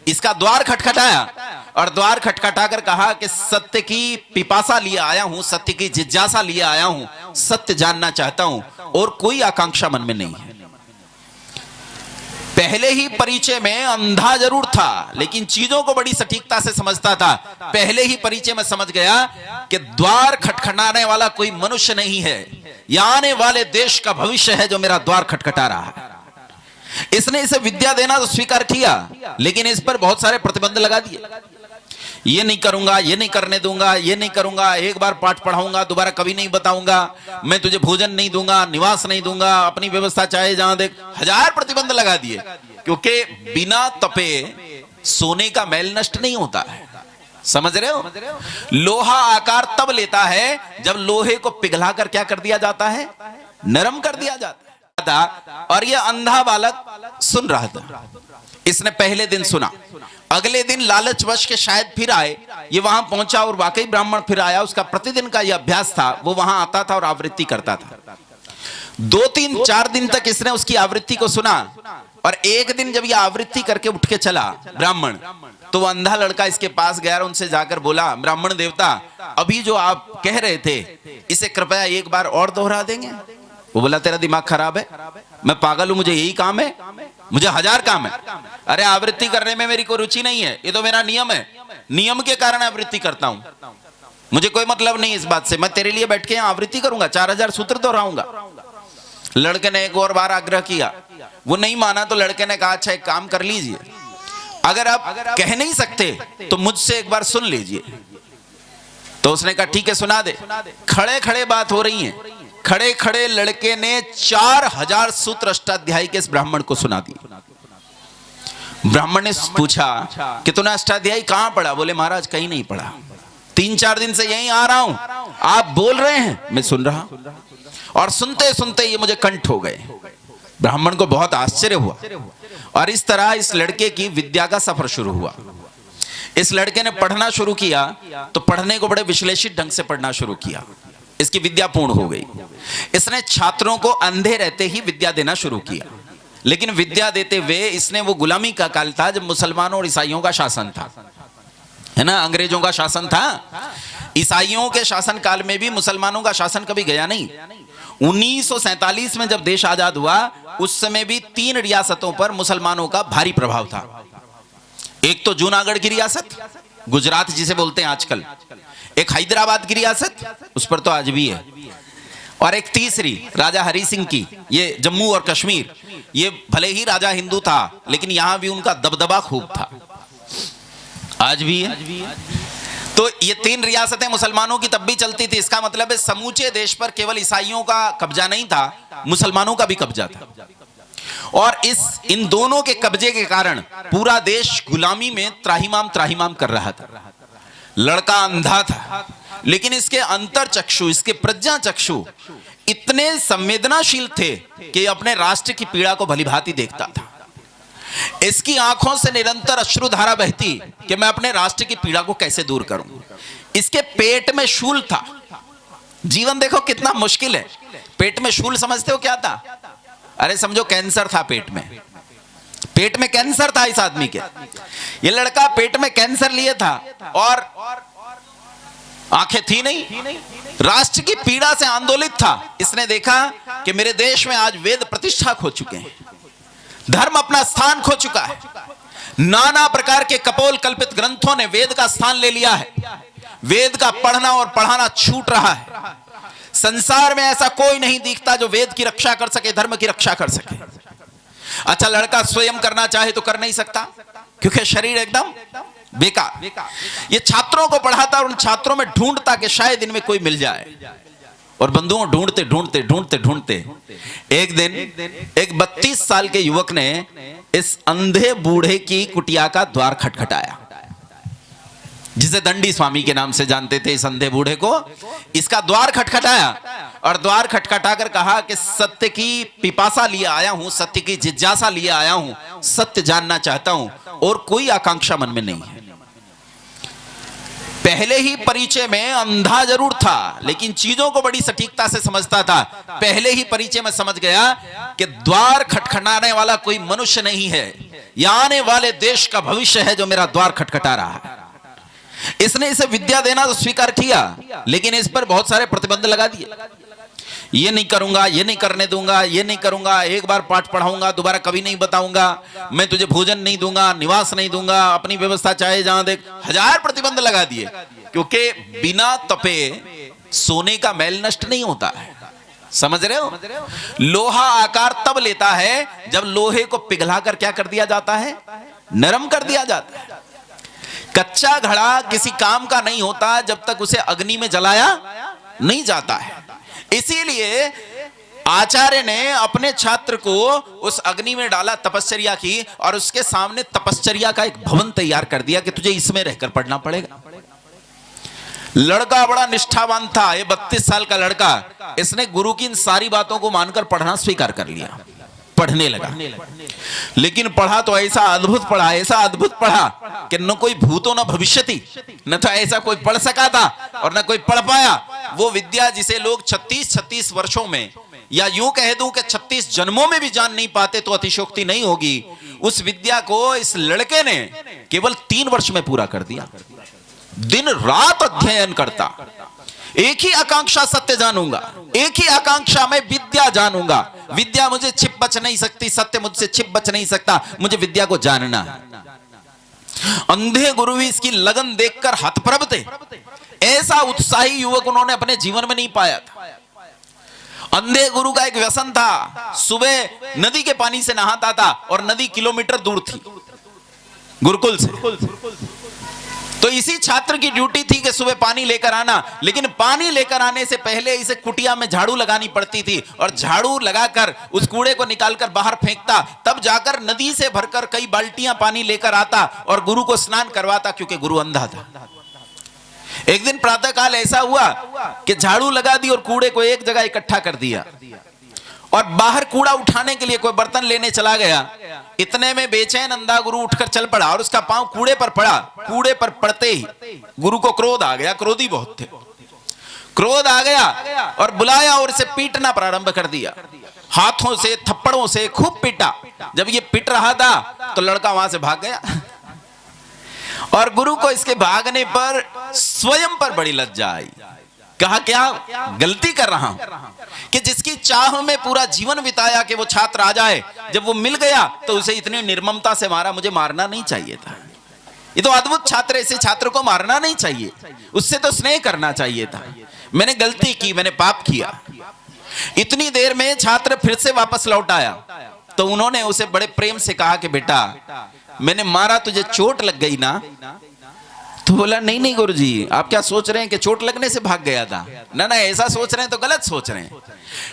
इसका द्वार खटखटाया और द्वार खटखटा कर कहा कि सत्य की पिपासा लिए आया हूं, सत्य की जिज्ञासा लिए आया हूं, सत्य जानना चाहता हूं और कोई आकांक्षा मन में नहीं है। पहले ही परिचय में अंधा जरूर था लेकिन चीजों को बड़ी सटीकता से समझता था। पहले ही परिचय में समझ गया कि द्वार खटखटाने वाला कोई मनुष्य नहीं है, यह आने वाले देश का भविष्य है जो मेरा द्वार खटखटा रहा है। इसने इसे विद्या देना तो स्वीकार किया लेकिन इस पर बहुत सारे प्रतिबंध लगा दिए। ये नहीं करूंगा, ये नहीं करने दूंगा, ये नहीं करूंगा, एक बार पाठ पढ़ाऊंगा दोबारा कभी नहीं बताऊंगा, मैं तुझे भोजन नहीं दूंगा, निवास नहीं दूंगा, अपनी व्यवस्था चाहे जहां देख। हजार प्रतिबंध लगा दिए क्योंकि बिना तपे सोने का मैल नष्ट नहीं होता है। समझ रहे हो? लोहा आकार तब लेता है जब लोहे को पिघलाकर क्या कर दिया जाता है, नरम कर दिया जाता है। और यह अंधा बालक सुन रहा था। इसने पहले दिन सुना, अगले दिन लालचवश के शायद फिर आए, ये वहां पहुंचा और वाकई ब्राह्मण फिर आया। उसका प्रतिदिन का यह अभ्यास था, वो वहां आता था और आवृत्ति करता था। 2-3-4 दिन तक इसने उसकी आवृत्ति को सुना और एक दिन जब यह आवृत्ति करके उठ के चला ब्राह्मण, तो वह अंधा लड़का इसके पास गया और उनसे जाकर बोला, ब्राह्मण देवता अभी जो आप कह रहे थे इसे कृपया एक बार और दोहरा देंगे? वो बोला, तेरा दिमाग खराब है, मैं पागल हूं, मुझे यही काम है, मुझे 1000 काम है। अरे आवृत्ति करने में मेरी कोई रुचि नहीं है, ये तो मेरा नियम है, नियम के कारण आवृत्ति करता हूं, मुझे कोई मतलब नहीं इस बात से, मैं तेरे लिए बैठ के यहां आवृत्ति करूंगा, 4000 सूत्र दोहराऊंगा। लड़के ने एक और बार आग्रह किया, वो नहीं माना तो लड़के ने कहा, अच्छा एक काम कर लीजिए, अगर आप कह नहीं सकते तो मुझसे एक बार सुन लीजिए। तो उसने कहा ठीक है सुना दे। खड़े खड़े बात हो रही है, खड़े खड़े लड़के ने 4000 सूत्र अष्टाध्यायी के इस ब्राह्मण को सुना दिए। ब्राह्मण ने पूछा कि तूने अष्टाध्यायी कहां पढ़ा? बोले महाराज कहीं नहीं पढ़ा, 3-4 दिन से यहीं आ रहा हूं, आप बोल रहे हैं मैं सुन रहा हूं और सुनते सुनते ये मुझे कंठ हो गए। ब्राह्मण को बहुत आश्चर्य हुआ और इस तरह इस लड़के की विद्या का सफर शुरू हुआ। इस लड़के ने पढ़ना शुरू किया तो पढ़ने को बड़े विश्लेषित ढंग से पढ़ना शुरू किया, इसकी विद्या पूर्ण हो गई। इसने छात्रों को अंधे रहते ही विद्या देना शुरू किया, लेकिन विद्या देते हुए इसने, वो गुलामी का काल था जब मुसलमानों और ईसाइयों का शासन था, है ना, अंग्रेजों का शासन था। ईसाइयों के शासन काल में भी मुसलमानों का शासन कभी गया नहीं। 1947 में जब देश आजाद हुआ उस समय भी 3 रियासतों पर मुसलमानों का भारी प्रभाव था। एक तो जूनागढ़ की रियासत, गुजरात जिसे बोलते हैं आजकल, एक हैदराबाद की रियासत, उस पर तो आज भी है, और एक तीसरी राजा हरि सिंह की, ये जम्मू और कश्मीर। ये भले ही राजा हिंदू था लेकिन यहां भी उनका दबदबा खूब था, आज भी है। तो ये 3 रियासतें मुसलमानों की तब भी चलती थी। इसका मतलब है समूचे देश पर केवल ईसाइयों का कब्जा नहीं था, मुसलमानों का भी कब्जा था। और इन दोनों के कब्जे के कारण पूरा देश गुलामी में त्राहिमाम कर रहा था। लड़का अंधा था लेकिन इसके अंतर चक्षु, इसके प्रज्ञा चक्षु इतने संवेदनाशील थे कि अपने राष्ट्र की पीड़ा को भलीभांति देखता था। इसकी आंखों से निरंतर अश्रुधारा बहती कि मैं अपने राष्ट्र की पीड़ा को कैसे दूर करूं। इसके पेट में शूल था। जीवन देखो कितना मुश्किल है। पेट में शूल समझते हो क्या था? अरे समझो कैंसर था पेट में, पेट में कैंसर था इस आदमी के। ये लड़का पेट में कैंसर लिए था और आंखें थी नहीं, राष्ट्र की पीड़ा से आंदोलित था। इसने देखा कि मेरे देश में आज वेद प्रतिष्ठा खो चुके हैं, धर्म अपना स्थान खो चुका है, नाना प्रकार के कपोल कल्पित ग्रंथों ने वेद का स्थान ले लिया है, वेद का पढ़ना और पढ़ाना छूट रहा है। संसार में ऐसा कोई नहीं दिखता जो वेद की रक्षा कर सके, धर्म की रक्षा कर सके। अच्छा, लड़का स्वयं करना चाहे तो कर नहीं सकता क्योंकि शरीर एकदम बेकार। ये छात्रों को पढ़ाता और उन छात्रों में ढूंढता कि शायद इनमें कोई मिल जाए, और बंधुओं ढूंढते ढूंढते ढूंढते ढूंढते एक दिन एक 32 साल के युवक ने इस अंधे बूढ़े की कुटिया का द्वार खटखटाया, जिसे दंडी स्वामी के नाम से जानते थे। इस अंधे बूढ़े को इसका द्वार खटखटाया और द्वार खटखटा कर कहा कि सत्य की पिपासा लिए आया हूं, सत्य की जिज्ञासा लिए आया हूं, सत्य जानना चाहता हूं और कोई आकांक्षा मन में नहीं है। पहले ही परिचय में अंधा जरूर था लेकिन चीजों को बड़ी सटीकता से समझता था। पहले ही परिचय में समझ गया कि द्वार खटखटाने वाला कोई मनुष्य नहीं है, या आने वाले देश का भविष्य है जो मेरा द्वार खटखटा रहा है। इसने इसे विद्या देना तो स्वीकार किया, लेकिन इस पर बहुत सारे प्रतिबंध लगा दिए। ये नहीं करूंगा, ये नहीं करने दूंगा, ये नहीं करूंगा, एक बार पाठ पढ़ाऊंगा, दोबारा कभी नहीं बताऊंगा, मैं तुझे भोजन नहीं दूंगा, निवास नहीं दूंगा, अपनी व्यवस्था चाहे जहां देख, हजार प्रतिबंध लगा दिए। क्योंकि बिना तपे सोने का मैल नष्ट नहीं होता है। समझ रहे हो? लोहा आकार तब लेता है जब लोहे को पिघलाकर क्या कर दिया जाता है? नरम कर दिया जाता है। कच्चा घड़ा किसी काम का नहीं होता जब तक उसे अग्नि में जलाया नहीं जाता है। इसीलिए आचार्य ने अपने छात्र को उस अग्नि में डाला, तपश्चर्या की, और उसके सामने तपश्चर्या का एक भवन तैयार कर दिया कि तुझे इसमें रहकर पढ़ना पड़ेगा। लड़का बड़ा निष्ठावान था, ये 32 साल का लड़का, इसने गुरु की इन सारी बातों को मानकर पढ़ना स्वीकार कर लिया, पढ़ने लगा। लेकिन पढ़ा तो ऐसा अद्भुत पढ़ा, ऐसा अद्भुत पढ़ा कि न कोई भूतो न भविष्यति, न तो ऐसा कोई पढ़ सका था और न कोई पढ़ पाया। वो विद्या जिसे लोग 36 वर्षों में, या यूं कह दूं कि 36 जन्मों में भी जान नहीं पाते तो अतिशयोक्ति नहीं होगी, उस विद्या को इस लड़के ने केवल 3 वर्ष में पूरा कर दिया। दिन रात अध्ययन करता, एक ही आकांक्षा सत्य जानूंगा, एक ही आकांक्षा में विद्या जानूंगा। विद्या मुझे छिप बच नहीं सकती, सत्य मुझसे छिप बच नहीं सकता, मुझे विद्या को जानना है। अंधे गुरु भी इसकी लगन देखकर हतप्रभ थे। ऐसा उत्साही युवक उन्होंने अपने जीवन में नहीं पाया था। अंधे गुरु का एक व्यसन था, सुबह नदी के पानी से नहाता था और नदी किलोमीटर दूर थी गुरुकुल से। तो इसी छात्र की ड्यूटी थी कि सुबह पानी लेकर आना, लेकिन पानी लेकर आने से पहले इसे कुटिया में झाड़ू लगानी पड़ती थी, और झाड़ू लगाकर उस कूड़े को निकालकर बाहर फेंकता, तब जाकर नदी से भरकर कई बाल्टियां पानी लेकर आता और गुरु को स्नान करवाता, क्योंकि गुरु अंधा था। एक दिन प्रातःकाल ऐसा हुआ कि झाड़ू लगा दी और कूड़े को एक जगह इकट्ठा कर दिया, और बाहर कूड़ा उठाने के लिए कोई बर्तन लेने चला गया। इतने में बेचैन अंधा गुरु उठकर चल पड़ा और उसका पांव कूड़े पर पड़ा। कूड़े पर पड़ते ही गुरु को क्रोध आ गया, क्रोधी बहुत थे। क्रोध आ गया और बुलाया और इसे पीटना प्रारंभ कर दिया, हाथों से, थप्पड़ों से खूब पीटा। जब ये पीट रहा था तो लड़का वहां से भाग गया, और गुरु को इसके भागने पर स्वयं पर बड़ी लज्जा आई। कहा क्या गलती कर रहा हूं कि जिसकी चाह में पूरा जीवन बिताया कि वो छात्र आ जाए, जब वो मिल गया तो उसे इतनी निर्ममता से मारा। मुझे मारना नहीं चाहिए था। ये तो अद्भुत छात्र, ऐसे छात्र को मारना नहीं चाहिए, उससे तो स्नेह करना चाहिए था। मैंने गलती की, मैंने पाप किया। इतनी देर में छात्र फिर से वापस लौट आया, तो उन्होंने उसे बड़े प्रेम से कहा कि बेटा, मैंने मारा, तुझे चोट लग गई ना? तो बोला नहीं नहीं गुरुजी, आप क्या सोच रहे हैं कि चोट लगने से भाग गया था? ना ना, ऐसा सोच रहे हैं तो गलत सोच रहे हैं।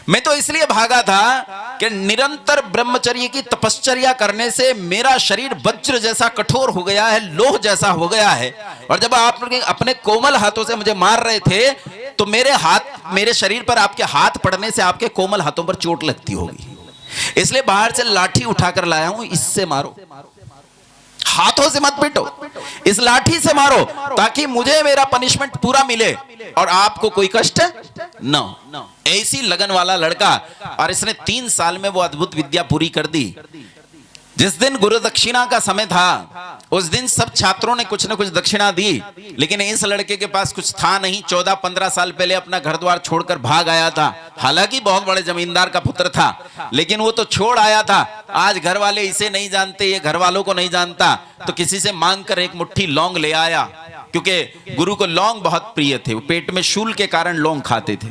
मैं तो इसलिए भागा था कि निरंतर ब्रह्मचर्य की तपश्चर्या करने से मेरा शरीर वज्र जैसा कठोर हो गया है, लोह जैसा हो गया है, और जब आप अपने कोमल हाथों से मुझे मार रहे थे तो मेरे शरीर पर आपके हाथ पड़ने से आपके कोमल हाथों पर चोट लगती होगी, इसलिए बाहर से लाठी उठाकर लाया हूं, इससे मारो। हाथों से मत पीटो, इस लाठी से मारो, ताकि मुझे मेरा पनिशमेंट पूरा मिले और आपको कोई कष्ट न हो। ऐसी लगन वाला लड़का, और इसने 3 साल में वो अद्भुत विद्या पूरी कर दी। जिस दिन गुरु दक्षिणा का समय था, उस दिन सब छात्रों ने कुछ न कुछ दक्षिणा दी, लेकिन इस लड़के के पास कुछ था नहीं। 14-15 साल पहले अपना घर द्वार छोड़कर भाग आया था। हालांकि बहुत बड़े जमींदार का पुत्र था, लेकिन वो तो छोड़ आया था। आज घर वाले इसे नहीं जानते, ये घर वालों को नहीं जानता, तो किसी से मांग कर एक मुट्ठी लौंग ले आया, क्योंकि गुरु को लौंग बहुत प्रिय थे। वो पेट में शूल के कारण लौंग खाते थे,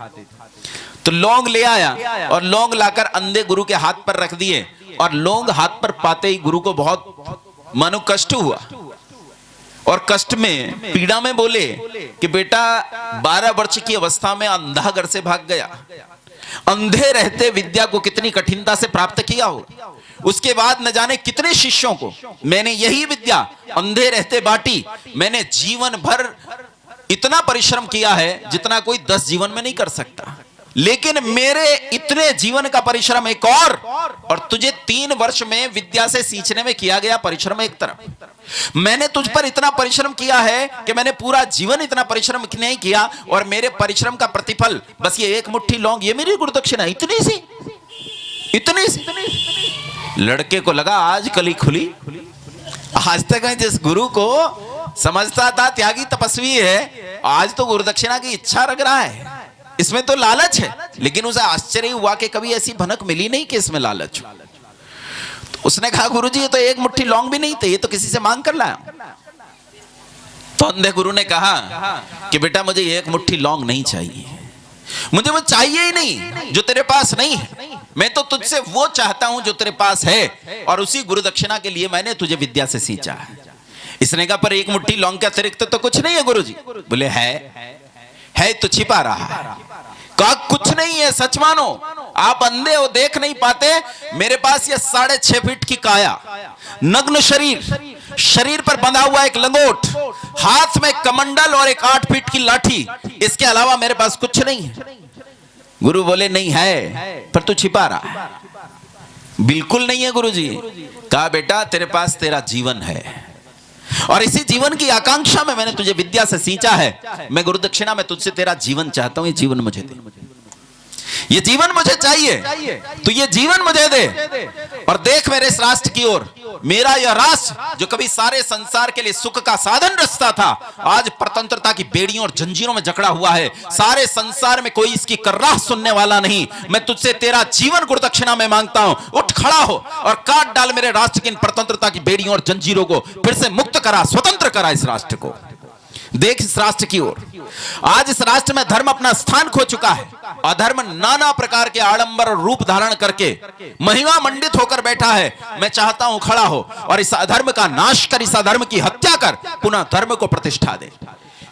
तो लौंग ले आया और लौंग लाकर अंधे गुरु के हाथ पर रख दिए, और लौंग हाथ पर पाते ही गुरु को बहुत मानो कष्ट हुआ, और कष्ट में, पीड़ा में बोले कि बेटा, 12 वर्ष की अवस्था में अंधा घर से भाग गया, अंधे रहते विद्या को कितनी कठिनता से प्राप्त किया हो, उसके बाद न जाने कितने शिष्यों को मैंने यही विद्या अंधे रहते बांटी। मैंने जीवन भर इतना परिश्रम किया है जितना कोई 10 जीवन में नहीं कर सकता, लेकिन मेरे इतने जीवन का परिश्रम एक और तुझे 3 वर्ष में विद्या से सींचने में किया गया परिश्रम एक तरफ। मैंने तुझ पर इतना परिश्रम किया है कि मैंने पूरा जीवन इतना परिश्रम नहीं किया, और मेरे परिश्रम का प्रतिफल बस ये एक मुट्ठी लौंग, ये मेरी गुरुदक्षिणा, इतनी सी। लड़के को लगा आज कली खुली। आज तक मैं जिस गुरु को समझता था त्यागी तपस्वी है, आज तो गुरु दक्षिणा की इच्छा रख रहा है, इसमें तो लालच है। लेकिन उसे आश्चर्य हुआ कि कभी ऐसी भनक मिली नहीं कि इसमें लालच हो। तो उसने कहा गुरुजी ये तो एक मुट्ठी लौंग भी नहीं थे, ये तो किसी से मांग कर लाया। तो अंधे गुरु ने कहा कि बेटा मुझे एक मुट्ठी लौंग नहीं चाहिए, मुझे वो चाहिए ही नहीं जो तेरे पास नहीं है। मैं तो तुझसे वो चाहता हूं जो तेरे पास है, और उसी गुरु दक्षिणा के लिए मैंने तुझे विद्या से सींचा है। इसने कहा पर एक मुट्ठी लौंग के अतिरिक्त तो कुछ नहीं है गुरुजी। बोले है तो छिपा रहा है। कहा कुछ नहीं है, सच मानो, आप अंधे हो देख नहीं पाते। मेरे पास ये 6.5 फीट की काया, नग्न शरीर, शरीर पर बंधा हुआ एक लंगोट, हाथ में कमंडल और एक 8 फीट की लाठी, इसके अलावा मेरे पास कुछ नहीं है। गुरु बोले नहीं है पर तू छिपा रहा है। बिल्कुल नहीं है गुरुजी। कहा बेटा तेरे पास तेरा जीवन है, और इसी जीवन की आकांक्षा में मैंने तुझे विद्या से सींचा है। मैं गुरु दक्षिणा में तुझसे तेरा जीवन चाहता हूं, ये जीवन मुझे दे, ये जीवन मुझे चाहिए, तो ये जीवन मुझे दे। और देख मेरे इस राष्ट्र की ओर, मेरा यह राष्ट्र जो कभी सारे संसार के लिए सुख का साधन रचता था, आज परतंत्रता की बेड़ियों और जंजीरों में जकड़ा हुआ है। सारे संसार में कोई इसकी कर्राह सुनने वाला नहीं। मैं तुझसे तेरा जीवन गुरु दक्षिणा में मांगता हूं। उठ खड़ा हो और काट डाल मेरे राष्ट्र की इन परतंत्रता की बेड़ियों और जंजीरों को, फिर से मुक्त करा, स्वतंत्र करा इस राष्ट्र को। देख इस राष्ट्र की ओर, आज इस राष्ट्र में धर्म अपना स्थान खो चुका है। अधर्म नाना प्रकार के आडंबर और रूप धारण करके महिमा मंडित होकर बैठा है। मैं चाहता हूं खड़ा हो और इस अधर्म का नाश कर, इस अधर्म की हत्या कर, पुनः धर्म को प्रतिष्ठा दे।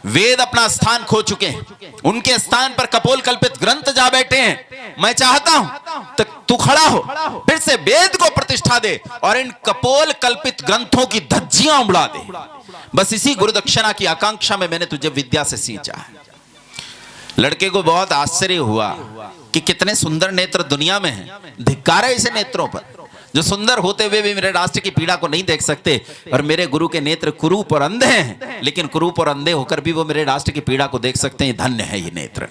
वेद अपना स्थान खो चुके हैं, उनके स्थान पर कपोल कल्पित ग्रंथ जा बैठे हैं। मैं चाहता हूं तू खड़ा हो, फिर से वेद को प्रतिष्ठा दे और इन कपोल कल्पित ग्रंथों की धज्जियां उड़ा दे। बस इसी गुरु दक्षिणा की आकांक्षा में मैंने तुझे विद्या से सींचा है। लड़के को बहुत आश्चर्य हुआ कि कितने सुंदर नेत्र दुनिया में हैं। धिक्कार है ऐसे नेत्रों पर जो सुंदर होते हुए भी मेरे राष्ट्र की पीड़ा को नहीं देख सकते। और मेरे गुरु के नेत्र कुरूप और अंधे हैं, लेकिन कुरूप और अंधे होकर भी वो मेरे राष्ट्र की पीड़ा को देख सकते हैं। धन्य है ये नेत्र।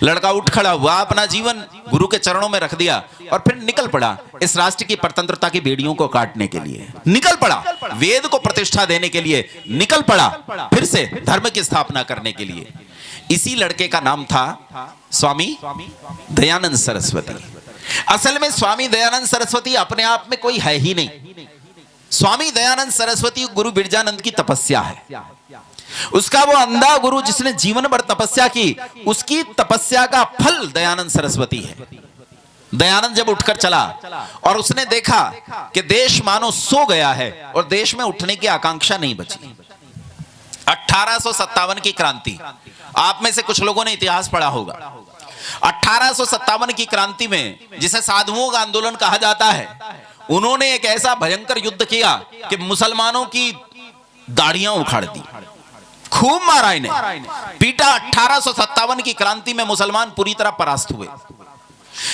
लड़का उठ खड़ा हुआ, अपना जीवन गुरु के चरणों में रख दिया और फिर निकल पड़ा इस राष्ट्र की परतंत्रता की बेड़ियों को काटने के लिए। निकल पड़ा वेद को प्रतिष्ठा देने के लिए, निकल पड़ा फिर से धर्म की स्थापना करने के लिए। इसी लड़के का नाम था स्वामी दयानंद सरस्वती। असल में स्वामी दयानंद सरस्वती अपने आप में कोई है ही नहीं। स्वामी दयानंद सरस्वती गुरु बिरजानंद की तपस्या है। उसका वो अंधा गुरु जिसने जीवन भर तपस्या की, उसकी तपस्या का फल दयानंद सरस्वती है। दयानंद जब उठकर चला और उसने देखा कि देश मानो सो गया है और देश में उठने की आकांक्षा नहीं बची। 1857 की क्रांति, आप में से कुछ लोगों ने इतिहास पढ़ा होगा। 1857 की क्रांति में, जिसे साधुओं का आंदोलन कहा जाता है, उन्होंने एक ऐसा भयंकर युद्ध किया कि मुसलमानों की दाढ़ियां उखाड़ दी, खूब मारा इन्हें, पीटा। 1857 की क्रांति में मुसलमान पूरी तरह परास्त हुए।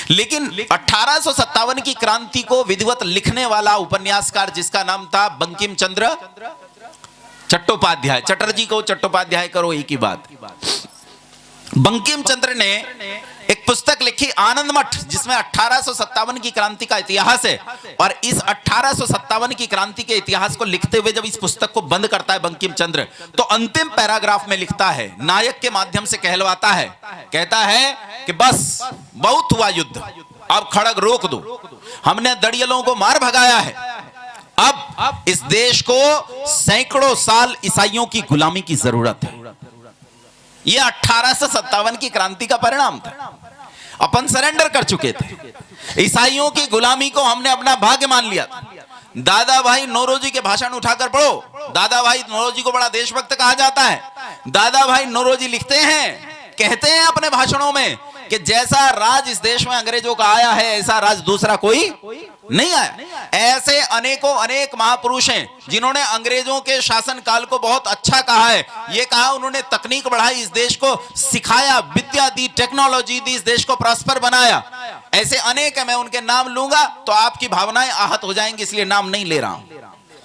लेकिन 1857 की क्रांति को विधिवत लिखने वाला उपन्यासकार जिसका नाम था बंकिम चंद्र चट्टोपाध्याय, चटर्जी को चट्टोपाध्याय करो एक ही बात। बंकिम चंद्र ने एक पुस्तक लिखी आनंद मठ, जिसमें 1857 की क्रांति का इतिहास है। और इस 1857 की क्रांति के इतिहास को लिखते हुए जब इस पुस्तक को बंद करता है बंकिम चंद्र, तो अंतिम पैराग्राफ में लिखता है, नायक के माध्यम से कहलवाता है, कहता है कि बस बहुत हुआ युद्ध, अब खड़ग रोक दो। हमने दड़ियलों को मार भगाया है, अब इस देश को सैकड़ों साल ईसाइयों की गुलामी की जरूरत है। यह 1857 की क्रांति का परिणाम था। अपन सरेंडर कर चुके थे, ईसाइयों की गुलामी को हमने अपना भाग्य मान लिया था। दादा भाई नौरोजी के भाषण उठाकर पढ़ो। दादा भाई नौरोजी को बड़ा देशभक्त कहा जाता है। दादा भाई नौरोजी लिखते हैं, कहते हैं अपने भाषणों में कि जैसा राज इस देश में अंग्रेजों का आया है, ऐसा राज दूसरा कोई नहीं आया। ऐसे अनेकों अनेक महापुरुष हैं जिन्होंने अंग्रेजों के शासन काल को बहुत अच्छा कहा है। ये कहा उन्होंने तकनीक बढ़ाई, इस देश को सिखाया, विद्या दी, टेक्नोलॉजी दी, इस देश को प्रॉस्पर बनाया। ऐसे अनेक है, मैं उनके नाम लूंगा तो आपकी भावनाएं आहत हो जाएंगी, इसलिए नाम नहीं ले रहा हूं।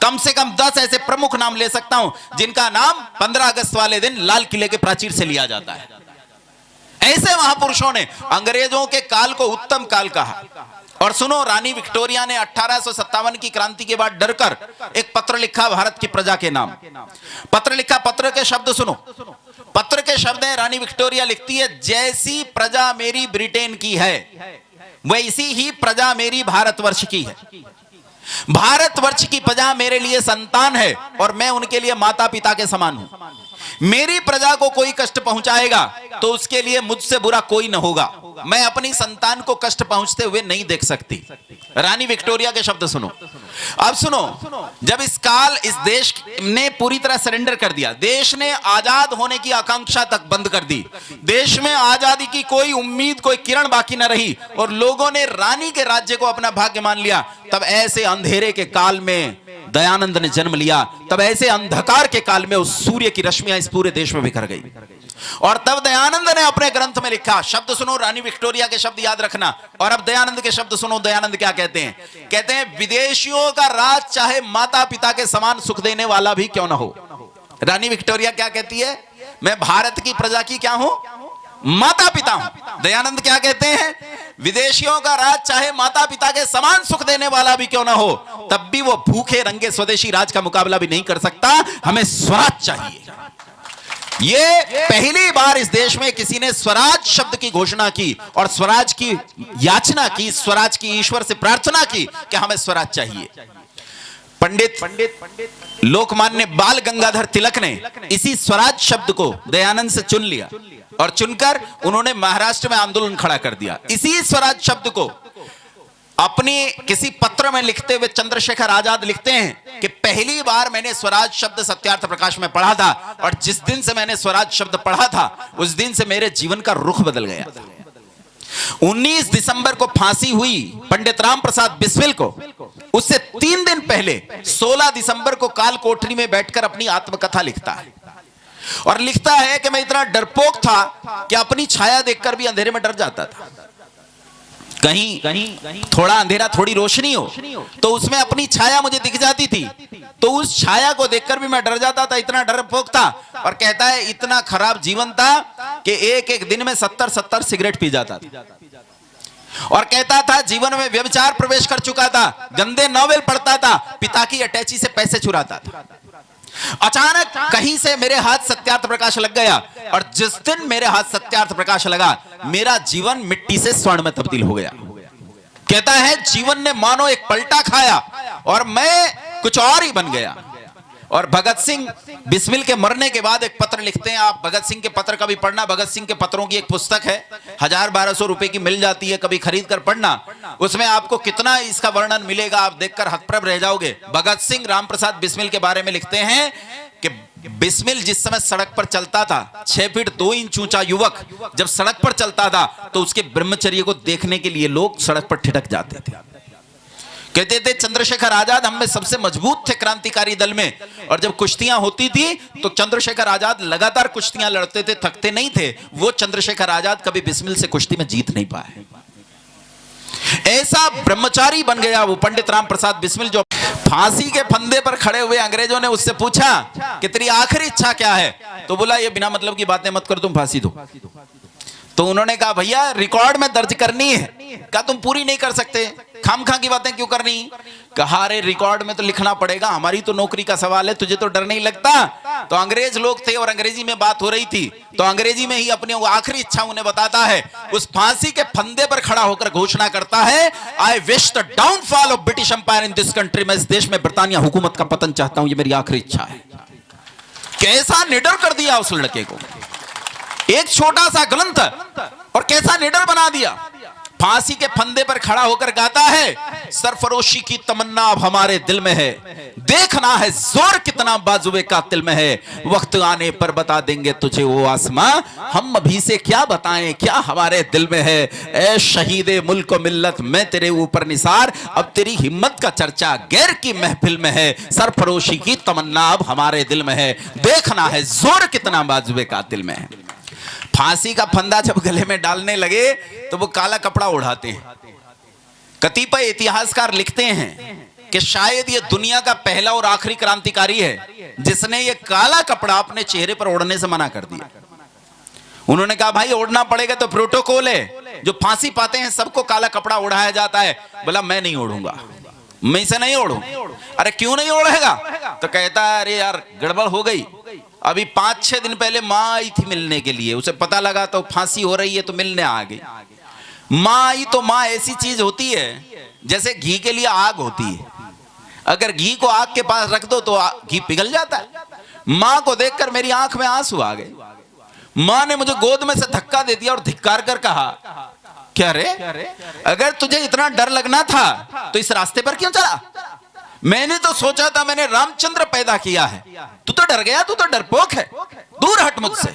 कम से कम 10 ऐसे प्रमुख नाम ले सकता हूं जिनका नाम 15 अगस्त वाले दिन लाल किले के प्राचीर से लिया जाता है। ऐसे महापुरुषों ने अंग्रेजों के काल को उत्तम काल कहा। और सुनो, रानी विक्टोरिया ने 1857 की क्रांति के बाद डरकर एक पत्र लिखा भारत की प्रजा के नाम। पत्र लिखा, पत्र के शब्द सुनो। पत्र के शब्द हैं, रानी विक्टोरिया लिखती है, जैसी प्रजा मेरी ब्रिटेन की है वैसी ही प्रजा मेरी भारतवर्ष की है। भारतवर्ष की प्रजा मेरे लिए संतान है और मैं उनके लिए माता पिता के समान हूं। मेरी प्रजा को कोई कष्ट पहुंचाएगा तो उसके लिए मुझसे बुरा कोई न होगा। मैं अपनी संतान को कष्ट पहुंचते हुए नहीं देख सकती। रानी विक्टोरिया के शब्द सुनो। अब सुनो, जब इस काल इस देश ने पूरी तरह सरेंडर कर दिया, देश ने आजाद होने की आकांक्षा तक बंद कर दी, देश में आजादी की कोई उम्मीद, कोई किरण बाकी न रही और लोगों ने रानी के राज्य को अपना भाग्य मान लिया, तब ऐसे अंधेरे के काल में दयानंद ने जन्म लिया। तब ऐसे अंधकार के काल में उस सूर्य की रश्मियां इस पूरे देश में बिखर गई और तब दयानंद ने अपने ग्रंथ में लिखा। शब्द सुनो, रानी विक्टोरिया के शब्द याद रखना। और अब दयानंद के शब्द सुनो। दयानंद क्या कहते हैं? कहते हैं, विदेशियों का राज चाहे माता पिता के समान सुख देने वाला भी क्यों ना हो। रानी विक्टोरिया क्या कहती है? मैं भारत की प्रजा की क्या हूं? माता पिता हूं। दयानंद क्या कहते हैं? विदेशियों का राज चाहे माता पिता के समान सुख देने वाला भी क्यों ना हो, तब भी वो भूखे रंगे स्वदेशी राज का मुकाबला भी नहीं कर सकता। हमें स्वराज चाहिए। ये पहली बार इस देश में किसी ने स्वराज शब्द की घोषणा की और स्वराज की याचना की, स्वराज की ईश्वर से प्रार्थना की कि हमें स्वराज चाहिए। पंडित लोकमान्य बाल गंगाधर तिलक ने इसी स्वराज शब्द को दयानंद से चुन लिया और चुनकर उन्होंने महाराष्ट्र में आंदोलन खड़ा कर दिया। इसी स्वराज शब्द को अपनी किसी पत्र में लिखते हुए चंद्रशेखर आजाद लिखते हैं कि पहली बार मैंने स्वराज शब्द सत्यार्थ प्रकाश में पढ़ा था और जिस दिन से मैंने स्वराज शब्द पढ़ा था उस दिन से मेरे जीवन का रुख बदल गया। 19 दिसंबर को फांसी हुई पंडित राम प्रसाद बिस्मिल को, उससे 3 दिन पहले 16 दिसंबर को काल कोठरी में बैठकर अपनी आत्मकथा लिखता है और लिखता है कि मैं इतना डरपोक था कि अपनी छाया देखकर भी अंधेरे में डर जाता था। कहीं थोड़ा अंधेरा थोड़ी रोशनी हो तो उसमें अपनी छाया मुझे दिख जाती थी, तो उस छाया को देखकर भी मैं डर जाता था, इतना डरपोक था। और कहता है इतना खराब जीवन था कि एक एक दिन में 70 सिगरेट पी जाता था। और कहता था जीवन में व्यभिचार प्रवेश कर चुका था, गंदे नॉवेल पढ़ता था, पिता की अटैची से पैसे चुराता था। अचानक कहीं से मेरे हाथ सत्यार्थ प्रकाश लग गया और जिस दिन मेरे हाथ सत्यार्थ प्रकाश लगा मेरा जीवन मिट्टी से स्वर्ण में तब्दील हो गया। कहता है जीवन ने मानो एक पलटा खाया और मैं कुछ और ही बन गया। और भगत सिंह बिस्मिल के मरने के बाद एक पत्र लिखते हैं। आप भगत सिंह के पत्र कभी पढ़ना, भगत सिंह के पत्रों की एक पुस्तक है, 1000-1200 रुपए की मिल जाती है, कभी खरीद कर पढ़ना। उसमें आपको कितना इसका वर्णन मिलेगा, आप देखकर हतप्रभ रह जाओगे। भगत सिंह राम प्रसाद बिस्मिल के बारे में लिखते हैं कि बिस्मिल जिस समय सड़क पर चलता था, 6 फीट 2 इंच ऊंचा युवक जब सड़क पर चलता था तो उसके ब्रह्मचर्य को देखने के लिए लोग सड़क पर ठिठक जाते थे। कहते थे चंद्रशेखर आजाद हम में सबसे मजबूत थे क्रांतिकारी दल में, और जब कुश्तियां होती थी तो चंद्रशेखर आजाद लगातार कुश्तियां लड़ते थे, थकते नहीं थे। वो चंद्रशेखर आजाद कभी बिस्मिल से कुश्ती में जीत नहीं पाए। ऐसा ब्रह्मचारी बन गया वो पंडित राम प्रसाद बिस्मिल, जो फांसी के फंदे पर खड़े हुए अंग्रेजों ने उससे पूछा कि तेरी आखिरी इच्छा क्या है, तो बोला ये बिना मतलब की बातें मत कर, तुम फांसी दो। तो उन्होंने कहा भैया रिकॉर्ड में दर्ज करनी है। कहा तुम पूरी नहीं कर सकते, खामखा की बातें क्यों करनी। कहा अरे रिकॉर्ड में तो लिखना पड़ेगा, हमारी तो नौकरी का सवाल है, तुझे तो डर नहीं लगता। तो अंग्रेज लोग थे और अंग्रेजी में बात हो रही थी, तो अंग्रेजी में ही अपनी वो आखिरी इच्छा उन्हें बताता है। उस फांसी के फंदे पर खड़ा होकर घोषणा करता है, I wish the downfall of British empire in this country. मैं इस देश में ब्रिटानिया हुकूमत का पतन चाहता हूं, ये मेरी आखिरी इच्छा है। कैसा निडर कर दिया उस लड़के को, एक छोटा सा ग्रंथ और कैसा निडर बना दिया। फांसी के फंदे पर खड़ा होकर गाता है, सरफरोशी की तमन्ना अब हमारे दिल में है, देखना है जोर कितना बाजुए कातिल में है, वक्त आने पर बता देंगे तुझे वो आसमां, हम अभी से क्या बताएं क्या हमारे दिल में है। ऐ शहीदे मुल्क व मिल्लत मैं तेरे ऊपर निसार, अब तेरी हिम्मत का चर्चा गैर की महफिल में है, सरफरोशी की तमन्ना अब हमारे दिल में है, देखना है जोर कितना बाजुए कातिल में है। फांसी का फंदा जब गले में डालने लगे तो वो काला कपड़ा ओढ़ाते हैं। कतिपय इतिहासकार लिखते हैं कि शायद ये दुनिया का पहला और आखिरी क्रांतिकारी है जिसने ये काला कपड़ा अपने चेहरे पर ओढ़ने से मना कर दिया। उन्होंने कहा भाई ओढ़ना पड़ेगा तो प्रोटोकॉल है, जो फांसी पाते हैं सबको काला कपड़ा ओढ़ाया जाता है। बोला मैं नहीं ओढ़ूंगा, मैं इसे नहीं ओढ़ू। अरे क्यों नहीं ओढ़ेगा? तो कहता है अरे यार गड़बड़ हो गई, अभी 5-6 दिन पहले माँ आई थी मिलने के लिए, उसे पता लगा तो फांसी हो रही है तो मिलने आ गई। माँ आई तो माँ ऐसी चीज होती है जैसे घी के लिए आग होती है, अगर घी को आग के पास रख दो तो घी पिघल जाता है। माँ को देखकर मेरी आंख में आंसू आ गए। माँ ने मुझे गोद में से धक्का दे दिया और धिक्कार कर कहा, क्या रे, अगर तुझे इतना डर लगना था तो इस रास्ते पर क्यों चला? मैंने तो सोचा था मैंने रामचंद्र पैदा किया है, तू तो डर गया, तू तो डरपोक है, दूर हट मुझसे।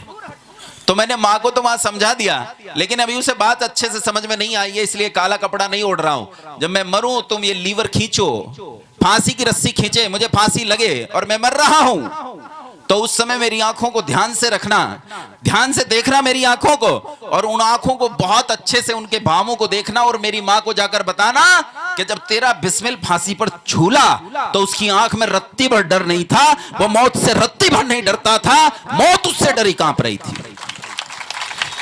तो मैंने माँ को तो वहां समझा दिया, लेकिन अभी उसे बात अच्छे से समझ में नहीं आई है, इसलिए काला कपड़ा नहीं ओढ़ रहा हूं। जब मैं मरूं तुम ये लीवर खींचो, फांसी की रस्सी खींचे, मुझे फांसी लगे और मैं मर रहा हूं, तो उस समय मेरी आंखों को ध्यान से रखना, ध्यान से देखना मेरी आंखों को, और उन आंखों को बहुत अच्छे से उनके भावों को देखना, और मेरी मां को जाकर बताना कि जब तेरा बिस्मिल फांसी पर झूला तो उसकी आंख में रत्ती भर डर नहीं था, वो मौत से रत्ती भर नहीं डरता था, मौत उससे डरी कांप रही थी।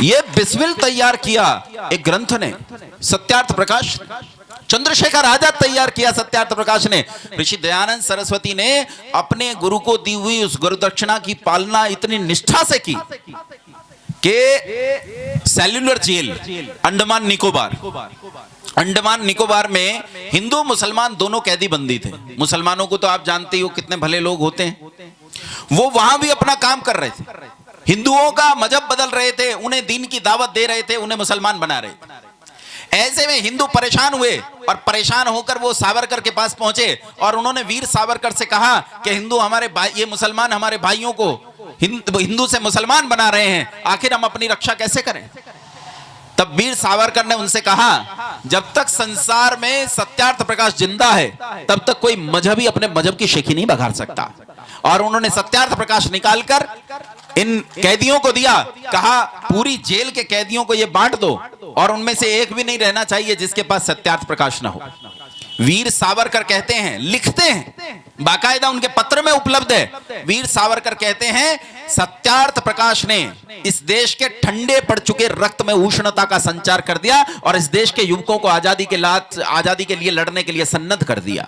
ये बिस्मिल तैयार किया एक ग्रंथ ने, सत्यार्थ प्रकाश, चंद्रशेखर आजाद तैयार किया सत्यार्थ प्रकाश ने। ऋषि दयानंद सरस्वती ने अपने गुरु को दी हुई उस गुरु दक्षिणा की पालना इतनी निष्ठा से की कि सेल्युलर जेल अंडमान निकोबार में हिंदू मुसलमान दोनों कैदी बंदी थे। मुसलमानों को तो आप जानते हो कितने भले लोग होते हैं, वो वहां भी अपना काम कर रहे थे, हिंदुओं का मजहब बदल रहे थे, उन्हें दीन की दावत दे रहे थे, उन्हें मुसलमान बना रहे थे। ऐसे में हिंदू परेशान हुए और परेशान होकर वो सावरकर के पास पहुंचे और उन्होंने वीर सावरकर से कहा कि हिंदू हमारे भाई, ये मुसलमान हमारे भाइयों को हिंदू से मुसलमान बना रहे हैं, आखिर हम अपनी रक्षा कैसे करें? तब वीर सावरकर ने उनसे कहा, जब तक संसार में सत्यार्थ प्रकाश जिंदा है तब तक कोई मजहबी अपने मजहब की शेखी नहीं बघाड़ सकता। और उन्होंने सत्यार्थ प्रकाश निकालकर इन कैदियों को दिया, कहा पूरी जेल के कैदियों को ये बांट दो और उनमें से एक भी नहीं रहना चाहिए जिसके पास सत्यार्थ प्रकाश ना हो। वीर सावरकर कहते हैं, लिखते हैं, बाकायदा उनके पत्र में उपलब्ध है, वीर सावरकर कहते हैं सत्यार्थ प्रकाश ने इस देश के ठंडे पड़ चुके रक्त में उष्णता का संचार कर दिया और इस देश के युवकों को आजादी के लिए लड़ने के लिए सन्नद्ध कर दिया।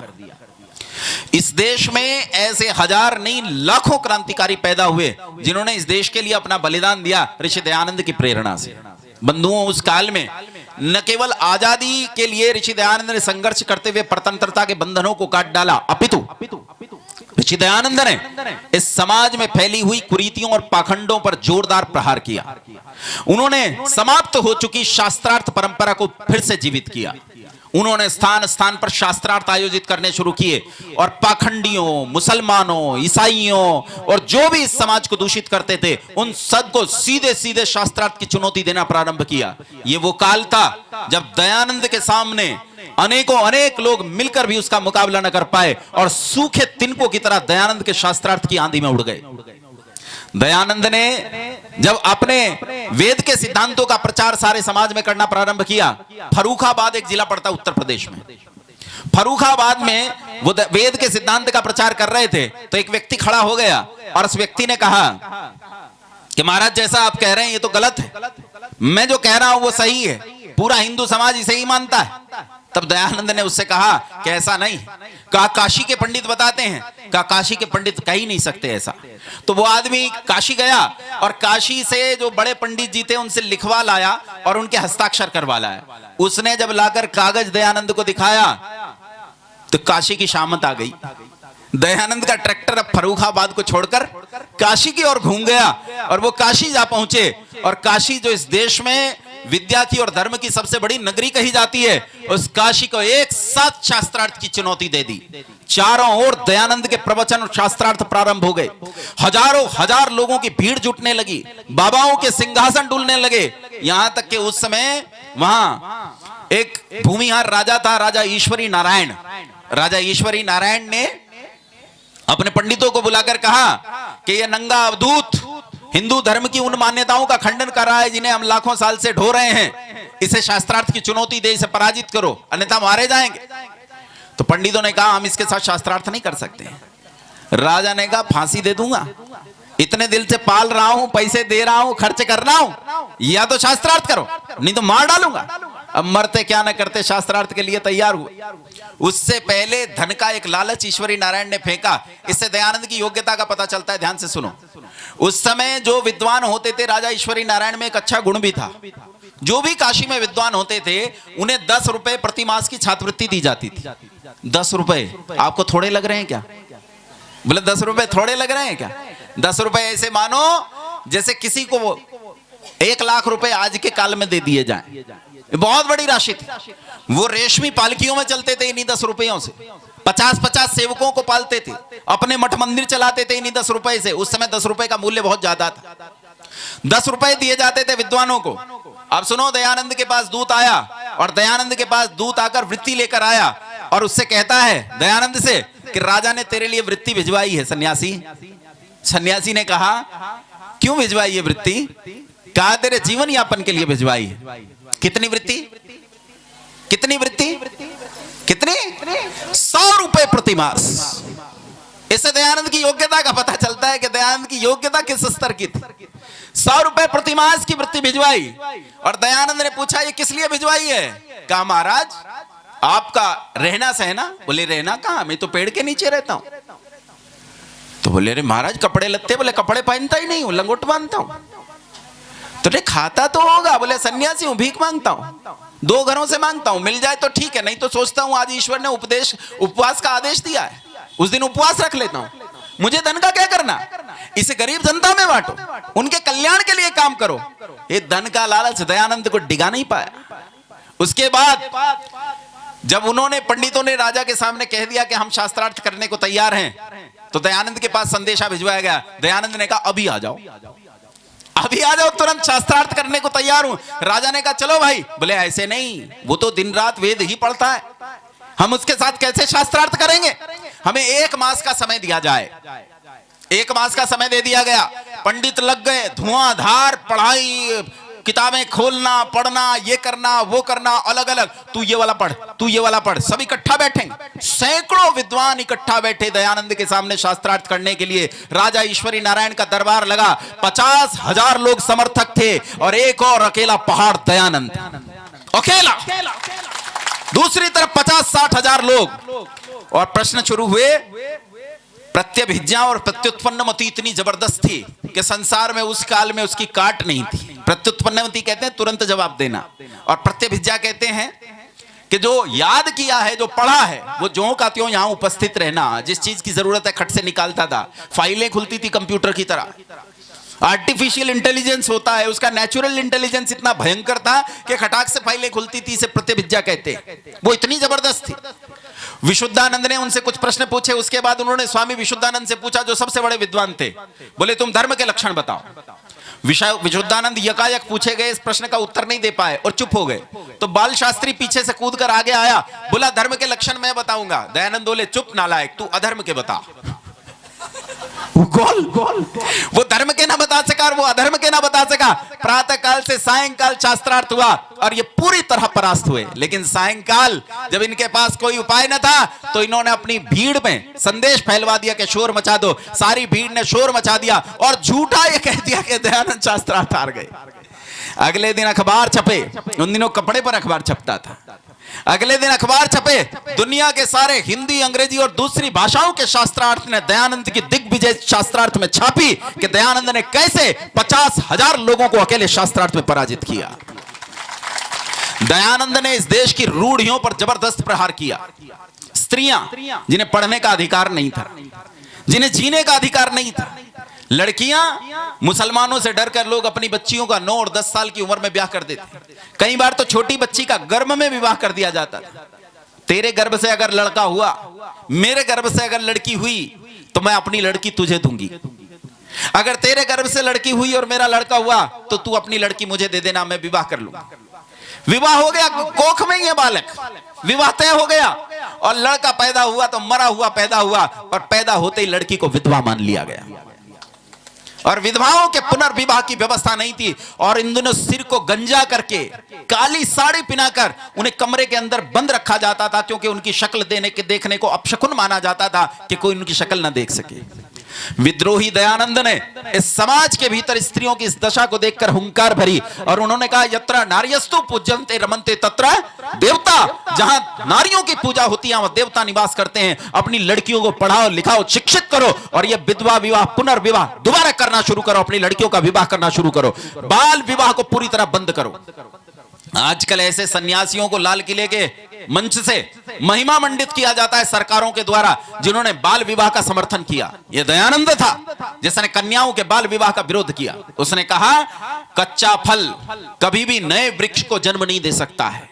इस देश में ऐसे हजार नहीं लाखों क्रांतिकारी पैदा हुए जिन्होंने इस देश के लिए अपना बलिदान दिया ऋषि दयानंद की प्रेरणा से। बंधुओं, उस काल में न केवल आजादी के लिए ऋषि दयानंद ने संघर्ष करते हुए परतंत्रता के बंधनों को काट डाला, अपितु ऋषि दयानंद ने इस समाज में फैली हुई कुरीतियों और पाखंडों पर जोरदार प्रहार किया। उन्होंने समाप्त हो चुकी शास्त्रार्थ परंपरा को फिर से जीवित किया। उन्होंने स्थान स्थान पर शास्त्रार्थ आयोजित करने शुरू किए और पाखंडियों, मुसलमानों, ईसाइयों और जो भी इस समाज को दूषित करते थे उन सबको सीधे सीधे शास्त्रार्थ की चुनौती देना प्रारंभ किया। ये वो काल था जब दयानंद के सामने अनेक लोग मिलकर भी उसका मुकाबला न कर पाए और सूखे तिनकों की तरह दयानंद के शास्त्रार्थ की आंधी में उड़ गए। दयानंद ने जब अपने वेद के सिद्धांतों का प्रचार सारे समाज में करना प्रारंभ किया, फर्रुखाबाद एक जिला पड़ता उत्तर प्रदेश में, फर्रुखाबाद में वो वेद के सिद्धांत का प्रचार कर रहे थे तो एक व्यक्ति खड़ा हो गया और उस व्यक्ति ने कहा कि महाराज जैसा आप कह रहे हैं ये तो गलत है, मैं जो कह रहा हूं वो सही है, पूरा हिंदू समाज इसे ही मानता है। तब दयानंद ने उससे कहा कि ऐसा नहीं, कहा काशी के पंडित बताते हैं, कहा काशी के पंडित कह ही नहीं सकते ऐसा। तो वो आदमी काशी गया और काशी से जो बड़े पंडित जी थे उनसे लिखवा लाया और उनके हस्ताक्षर करवा लाया। उसने जब लाकर कागज दयानंद को दिखाया तो काशी की शामत आ गई। दयानंद का ट्रैक्टर अब फर्रुखाबाद को छोड़कर काशी की ओर घूम गया और वो काशी जा पहुंचे। और काशी जो इस देश में विद्या की और धर्म की सबसे बड़ी नगरी कही जाती है, उस काशी को एक साथ शास्त्रार्थ की चुनौती दे दी। चारों ओर दयानंद के प्रवचन और शास्त्रार्थ प्रारंभ हो गए। हजारों हजार लोगों की भीड़ जुटने लगी, बाबाओं के सिंहासन डुलने लगे। यहां तक कि उस समय वहां एक भूमिहार राजा था, राजा ईश्वरी नारायण। राजा ईश्वरी नारायण ने अपने पंडितों को बुलाकर कहा कि यह नंगा अवधूत हिंदू धर्म की उन मान्यताओं का खंडन कर रहा है जिन्हें हम लाखों साल से ढो रहे हैं, इसे शास्त्रार्थ की चुनौती दे, इसे पराजित करो अन्यथा मारे जाएंगे। तो पंडितों ने कहा हम इसके साथ शास्त्रार्थ नहीं कर सकते। राजा ने कहा फांसी दे दूंगा। इतने दिल से पाल रहा हूं, पैसे दे रहा हूं, खर्च कर रहा हूं, या तो शास्त्रार्थ करो, नहीं तो मार डालूंगा। अब मरते क्या ना करते, शास्त्रार्थ के लिए तैयार हुए। उससे पहले धन का एक लालच ईश्वरी नारायण ने फेंका। इससे दयानंद की योग्यता का पता चलता है, ध्यान से सुनो। उस समय जो विद्वान होते थे, राजा ईश्वरी नारायण में एक अच्छा गुण भी था। जो भी काशी में विद्वान होते थे, उन्हें 10 रुपए प्रतिमास की छात्रवृत्ति दी जाती थी। 10 रुपए आपको थोड़े लग रहे हैं क्या? बोले 10 रुपए थोड़े लग रहे हैं क्या? 10 रुपए ऐसे मानो जैसे किसी को 1 लाख रुपए आज के काल में दे दिए जाएं। बहुत बड़ी राशि थी। वो रेशमी पालकियों में चलते थे इन्हीं 10 रुपयों से। 50-50 सेवकों को पालते थे, अपने मठ मंदिर चलाते थे इन्हीं 10 रुपए से। उस समय 10 रुपए का मूल्य बहुत ज्यादा था। 10 रुपए दिए जाते थे विद्वानों को। अब सुनो, दयानंद के पास दूत आया, और दयानंद के पास दूत आकर वृत्ति लेकर आया और उससे कहता है दयानंद से कि राजा ने तेरे लिए वृत्ति भिजवाई है सन्यासी। सन्यासी ने कहा क्यों भिजवाई है वृत्ति? कहा तेरे जीवन यापन के लिए भिजवाई है। कितनी वृत्ति? कितनी वृत्ति? कितनी? 100 रुपए प्रतिमास। इससे दयानंद की योग्यता का पता चलता है कि दयानंद की योग्यता किस स्तर की थी। 100 रुपए प्रतिमास की वृत्ति भिजवाई। और दयानंद ने पूछा ये किस लिए भिजवाई है? कहा महाराज आपका रहना सहना। बोले रहना कहां, मैं तो पेड़ के नीचे रहता हूं। तो बोले अरे महाराज कपड़े लत्ते? बोले कपड़े पहनता ही नहीं हूं, लंगोट बांधता हूं। तो रे खाता तो होगा? बोले सन्यासी हूं, भीख मांगता हूं, 2 घरों से मांगता हूं, मिल जाए तो ठीक है, नहीं तो सोचता हूं आज ईश्वर ने उपवास का आदेश दिया है, उस दिन उपवास रख लेता हूं। मुझे धन का क्या करना, इसे गरीब जनता में बांटो, उनके कल्याण के लिए काम करो। ये धन का लालच दयानंद को डिगा नहीं पाया। उसके बाद जब उन्होंने, पंडितों ने राजा के सामने कह दिया कि हम शास्त्रार्थ करने को तैयार हैं, तो दयानंद के पास संदेशा भिजवाया गया। दयानंद ने कहा अभी आ जाओ, अभी आ जाओ, तुरंत शास्त्रार्थ करने को तैयार हूं। राजा ने कहा चलो भाई। बोले ऐसे नहीं, वो तो दिन रात वेद ही पढ़ता है, हम उसके साथ कैसे शास्त्रार्थ करेंगे? हमें 1 मास का समय दिया जाए। 1 मास का समय दे दिया गया। पंडित लग गए, धुआंधार पढ़ाई, किताबें खोलना, पढ़ना, ये करना, वो करना, अलग अलग, तू ये वाला पढ़, तू ये वाला पढ़, सब इकट्ठा बैठेंगे। सैकड़ों विद्वान इकट्ठा बैठे दयानंद के सामने शास्त्रार्थ करने के लिए। राजा ईश्वरी नारायण का दरबार लगा। 50,000 लोग समर्थक थे और एक और अकेला पहाड़ दयानंद, अकेला। दूसरी तरफ 50-60 हजार लोग। और प्रश्न शुरू हुए। प्रत्यभिज्ञा और प्रत्युत्पन्न मति इतनी जबरदस्त थी कि संसार में उस काल में उसकी काट नहीं थी। प्रत्युत्पन्न मति कहते हैं तुरंत जवाब देना, और प्रत्यभिज्ञा कहते हैं कि जो याद किया है, जो पढ़ा है, वो ज्यों का त्यों यहां उपस्थित रहना। जिस चीज की जरूरत है खट से निकालता था। फाइलें खुलती थी कंप्यूटर की तरह। आर्टिफिशियल इंटेलिजेंस होता है, उसका नेचुरल इंटेलिजेंस इतना भयंकर था कि खटाक से फाइलें खुलती थी। इसे प्रत्यभिज्ञा कहते हैं। वो इतनी जबरदस्त थी। विशुद्धानंद ने उनसे कुछ प्रश्न पूछे। उसके बाद उन्होंने स्वामी विशुद्धानंद से पूछा, जो सबसे बड़े विद्वान थे। बोले तुम धर्म के लक्षण बताओ। विशुद्धानंद यकायक पूछे गए इस प्रश्न का उत्तर नहीं दे पाए और चुप हो गए। तो बाल शास्त्री पीछे से कूदकर आगे आया, बोला धर्म के लक्षण मैं बताऊंगा। दयानंद बोले चुप नालायक, तू अधर्म के बता। वो धर्म के ना बता सका और वो अधर्म के ना बता सका। प्रातः काल से सायंकाल शास्त्रार्थ हुआ और ये पूरी तरह परास्त हुए। लेकिन सायंकाल जब इनके पास कोई उपाय न था, तो इन्होंने अपनी भीड़ में संदेश फैलवा दिया कि शोर मचा दो। सारी भीड़ ने शोर मचा दिया और झूठा ये कह दिया कि दयानंद शास्त्रार्थ हार गए। अगले दिन अखबार छपे। उन दिनों कपड़े पर अखबार छपता था। अगले दिन अखबार छपे। दुनिया के सारे हिंदी, अंग्रेजी और दूसरी भाषाओं के शास्त्रार्थ ने दयानंद की दिग्विजय शास्त्रार्थ में छापी कि दयानंद ने कैसे 50,000 लोगों को अकेले शास्त्रार्थ में पराजित किया। दयानंद ने इस देश की रूढ़ियों पर जबरदस्त प्रहार किया। स्त्रियां जिन्हें पढ़ने का अधिकार नहीं था, जिन्हें जीने का अधिकार नहीं था, लड़कियां, मुसलमानों से डरकर लोग अपनी बच्चियों का 9 और 10 साल की उम्र में ब्याह कर देते। कई बार तो छोटी बच्ची का गर्भ में विवाह कर दिया जाता। तेरे गर्भ से अगर लड़का हुआ, मेरे गर्भ से अगर लड़की हुई, तो मैं अपनी लड़की तुझे दूंगी। अगर तेरे गर्भ से लड़की हुई और मेरा लड़का हुआ, तो तू अपनी लड़की मुझे दे देना, मैं विवाह कर लूंगा। विवाह हो गया, कोख में ही है बालक, विवाह तय हो गया। और लड़का पैदा हुआ तो मरा हुआ पैदा हुआ, और पैदा होते ही लड़की को विधवा मान लिया गया। और विधवाओं के पुनर्विवाह की व्यवस्था नहीं थी। और इन दिनों सिर को गंजा करके, काली साड़ी पहनाकर उन्हें कमरे के अंदर बंद रखा जाता था, क्योंकि उनकी शक्ल देखने को अपशकुन माना जाता था कि कोई उनकी शक्ल ना देख सके। विद्रोही दयानंद ने इस समाज के भीतर स्त्रियों की इस दशा को देखकर हुंकार भरी और उन्होंने कहा, यत्र नार्यस्तु पूज्यन्ते रमन्ते तत्र देवता। जहां नारियों की पूजा होती है वहां देवता निवास करते हैं। अपनी लड़कियों को पढ़ाओ लिखाओ शिक्षित करो और यह विधवा विवाह पुनर्विवाह दोबारा करना शुरू करो। अपनी लड़कियों का विवाह करना शुरू करो। बाल विवाह को पूरी तरह बंद करो। आजकल ऐसे सन्यासियों को लाल किले के मंच से महिमा मंडित किया जाता है सरकारों के द्वारा, जिन्होंने बाल विवाह का समर्थन किया। यह दयानंद था जिसने कन्याओं के बाल विवाह का विरोध किया। उसने कहा, कच्चा फल कभी भी नए वृक्ष को जन्म नहीं दे सकता है,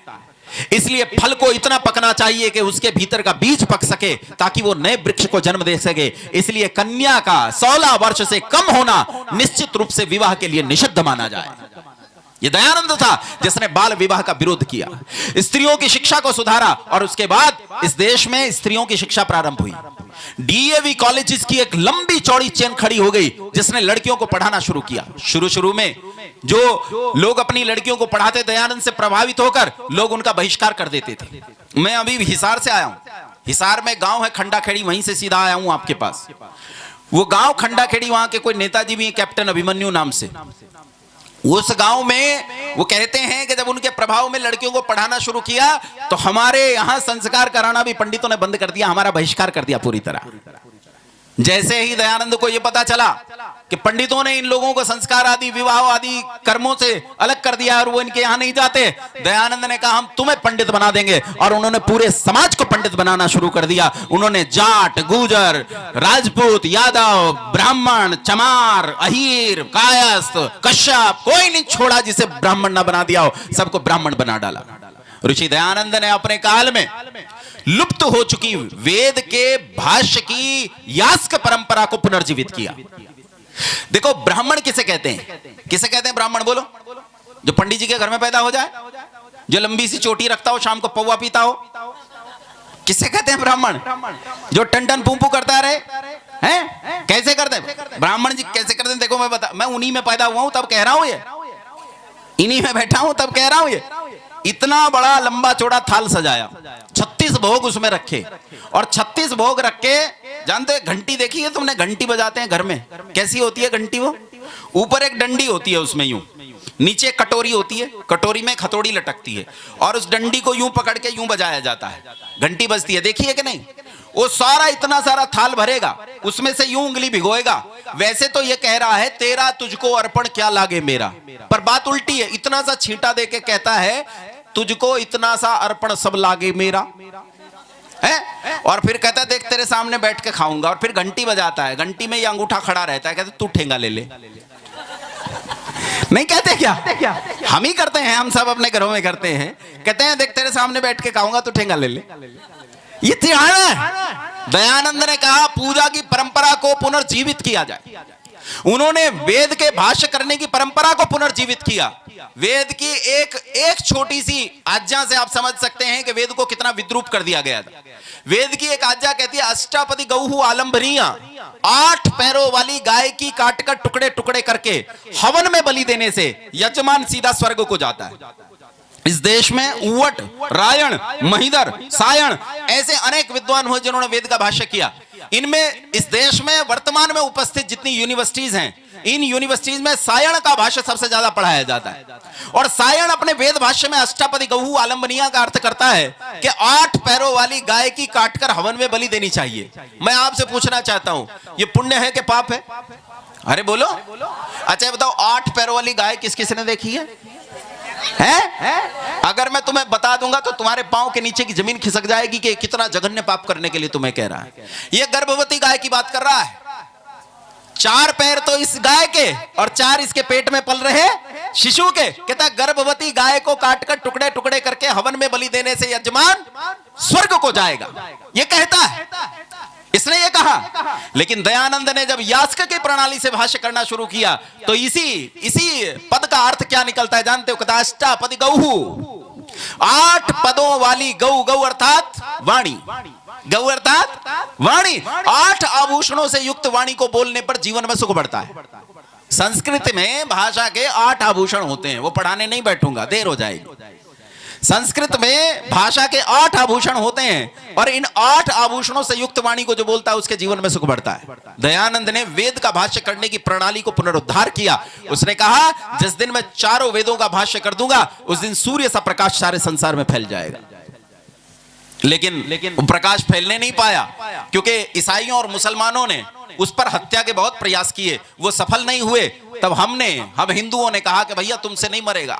इसलिए फल को इतना पकना चाहिए कि उसके भीतर का बीज पक सके ताकि वो नए वृक्ष को जन्म दे सके। इसलिए कन्या का 16 वर्ष से कम होना निश्चित रूप से विवाह के लिए निषिद्ध माना जाए। ये दयानंद था जिसने बाल विवाह का विरोध किया, स्त्रियों की शिक्षा को सुधारा और उसके बाद इस देश में स्त्रियों की शिक्षा प्रारंभ हुई। डीएवी कॉलेजेस की एक लंबी चौड़ी चेन खड़ी हो गई जिसने लड़कियों को पढ़ाना शुरू किया। शुरू में जो लोग अपनी लड़कियों को पढ़ाते दयानंद से प्रभावित होकर लोग उनका बहिष्कार कर देते थे। मैं अभी हिसार से आया हूं। हिसार में गांव है खंडाखेड़ी, वहीं से सीधा आया हूं आपके पास। वो गांव खंडाखेड़ी, वहां के कोई नेताजी भी हैं कैप्टन अभिमन्यु नाम से। उस गांव में वो कहते हैं कि जब उनके प्रभाव में लड़कियों को पढ़ाना शुरू किया तो हमारे यहां संस्कार कराना भी पंडितों ने बंद कर दिया, हमारा बहिष्कार कर दिया पूरी तरह। जैसे ही दयानंद को यह पता चला कि पंडितों ने इन लोगों को संस्कार आदि विवाह आदि कर्मों से अलग कर दिया और वो इनके यहां नहीं जाते, दयानंद ने कहा, हम तुम्हें पंडित बना देंगे। और उन्होंने पूरे समाज को पंडित बनाना शुरू कर दिया। उन्होंने जाट, गुर्जर, राजपूत, यादव, ब्राह्मण, चमार, अहीर, कायस्थ, कश्यप, कोई नहीं छोड़ा जिसे ब्राह्मण ना बना दिया हो, सबको ब्राह्मण बना डाला। ऋषि दयानंद ने अपने काल में लुप्त हो चुकी वेद के भाष्य की यास्क परंपरा को पुनर्जीवित किया। देखो, ब्राह्मण किसे कहते हैं? किसे कहते हैं ब्राह्मण? बोलो। जो पंडित जी के घर में पैदा हो जाए, जो लंबी सी चोटी रखता हो, शाम को पौवा पीता हो, किसे कहते हैं ब्राह्मण? जो टन फूंफू करता रहे हैं, कैसे करते हैं ब्राह्मण जी? कैसे करते हैं? देखो, मैं उन्हीं में पैदा हुआ हूं तब कह रहा हूं, ये इन्हीं में बैठा हूं तब कह रहा हूं। ये इतना बड़ा लंबा चौड़ा थाल सजाया, 36 भोग उसमें रखे और 36 भोग रख के, जानते घंटी देखी है तुमने? घंटी बजाते हैं घर में, कैसी होती है घंटी? वो ऊपर एक डंडी होती है, उसमें यूं, नीचे कटोरी होती है, कटोरी में खतोड़ी लटकती है और उस डंडी को यूं पकड़ के यूं बजाया जाता है, घंटी बजती है। देखिए कि नहीं? वो सारा इतना सारा थाल भरेगा, उसमें से यूं उंगली भिगोएगा। वैसे तो ये कह रहा है, तेरा तुझको अर्पण क्या लागे मेरा, पर बात उल्टी है। इतना सा छींटा दे के कहता है, तुझको इतना सा अर्पण सब लागे मेरा है, और फिर कहता है, देख तेरे सामने बैठ के खाऊंगा। और फिर घंटी बजाता है, घंटी में ये अंगूठा खड़ा रहता है, कहते तू ठेंगा ले ले। नहीं कहते क्या? हम ही करते हैं, हम सब अपने घरों में करते हैं। कहते हैं, देख तेरे सामने बैठ के खाऊंगा, तू ठेंगा ले ले। ये तिहाड़ है। दयानंद ने कहा, पूजा की परंपरा को पुनर्जीवित किया जाए। उन्होंने वेद के भाष्य करने की परंपरा को पुनर्जीवित किया। वेद की एक छोटी सी आज्ञा से आप समझ सकते हैं कि वेद को कितना विद्रूप कर दिया गया था। वेद की एक आज्ञा कहती है, अष्टापदी गौहु आलंबनिया, 8 पैरों वाली गाय की काटकर टुकड़े टुकड़े करके हवन में बलि देने से यजमान सीधा स्वर्ग को जाता है। इस देश में उवट, रायण, महिधर, सायण ऐसे अनेक विद्वान हुए जिन्होंने वेद का भाष्य किया। इनमें इस देश में वर्तमान में उपस्थित जितनी यूनिवर्सिटीज हैं, इन यूनिवर्सिटीज में सायण का भाष्य सबसे ज्यादा पढ़ाया जाता है। और सायण अपने वेद भाष्य में अष्टापदी गौहु आलंबनिया का अर्थ करता है कि 8 पैरों वाली गाय की काटकर हवन में बलि देनी चाहिए। मैं आपसे पूछना चाहता हूं, ये पुण्य है कि पाप है? अरे बोलो। अच्छा बताओ, 8 पैरों वाली गाय किस किस ने देखी है? अगर मैं तुम्हें बता दूंगा तो तुम्हारे पांव के नीचे की जमीन खिसक जाएगी कि कितना जघन्य पाप करने के लिए तुम्हें कह रहा है। यह गर्भवती गाय की बात कर रहा है। 4 पैर तो इस गाय के और 4 इसके पेट में पल रहे शिशु के। कहता गर्भवती गाय को काटकर टुकड़े टुकड़े करके हवन में बलि देने से यजमान स्वर्ग को जाएगा, यह कहता है, इसने ये कहा। लेकिन दयानंद ने जब यास्क की प्रणाली से भाष्य करना शुरू किया तो इसी पद का अर्थ क्या निकलता है जानते हो? कहता अष्टापदी गौहु, 8 पदों वाली गौ, गौ अर्थात वाणी, गौ अर्थात वाणी। 8 आभूषणों से युक्त वाणी को बोलने पर जीवन में सुख बढ़ता है। संस्कृत में भाषा के 8 आभूषण होते हैं, वो पढ़ाने नहीं बैठूंगा, देर हो जाएगी। संस्कृत में भाषा के 8 आभूषण होते हैं और इन 8 आभूषणों से युक्त वाणी को जो बोलता है उसके जीवन में सुख बढ़ता है। दयानंद ने वेद का भाष्य करने की प्रणाली को पुनरुद्धार किया। उसने कहा जिस दिन मैं चारों वेदों का भाष्य कर दूंगा उस दिन सूर्य सा प्रकाश सारे संसार में फैल जाएगा। लेकिन प्रकाश फैलने नहीं पाया क्योंकि ईसाइयों और मुसलमानों ने उस पर हत्या के बहुत प्रयास किए, वो सफल नहीं हुए। तब हम हिंदुओं ने कहा कि भैया तुमसे नहीं मरेगा,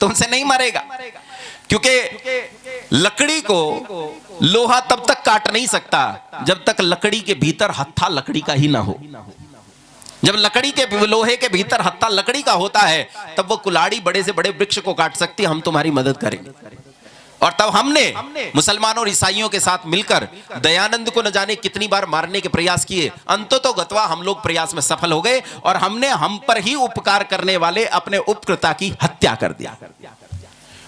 तुमसे नहीं मरेगा, क्योंकि लकड़ी को लोहा तब तक काट नहीं सकता जब तक लकड़ी के भीतर हत्था लकड़ी का ही ना हो। जब लकड़ी के लोहे के भीतर हत्था लकड़ी का होता है तब वो कुल्हाड़ी बड़े से बड़े वृक्ष को काट सकती है। हम तुम्हारी मदद करेंगे। और तब हमने मुसलमानों और ईसाइयों के साथ मिलकर दयानंद को न जाने कितनी बार मारने के प्रयास किए। अंततोगत्वा हम लोग प्रयास में सफल हो गए और हमने हम पर ही उपकार करने वाले अपने उपकृता की हत्या कर दिया।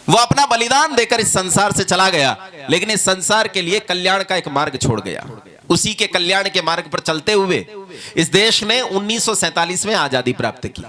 वो अपना बलिदान देकर इस संसार से चला गया, लेकिन इस संसार के लिए कल्याण का एक मार्ग छोड़ गया। उसी के कल्याण के मार्ग पर चलते हुए इस देश ने 1947 में आजादी प्राप्त की।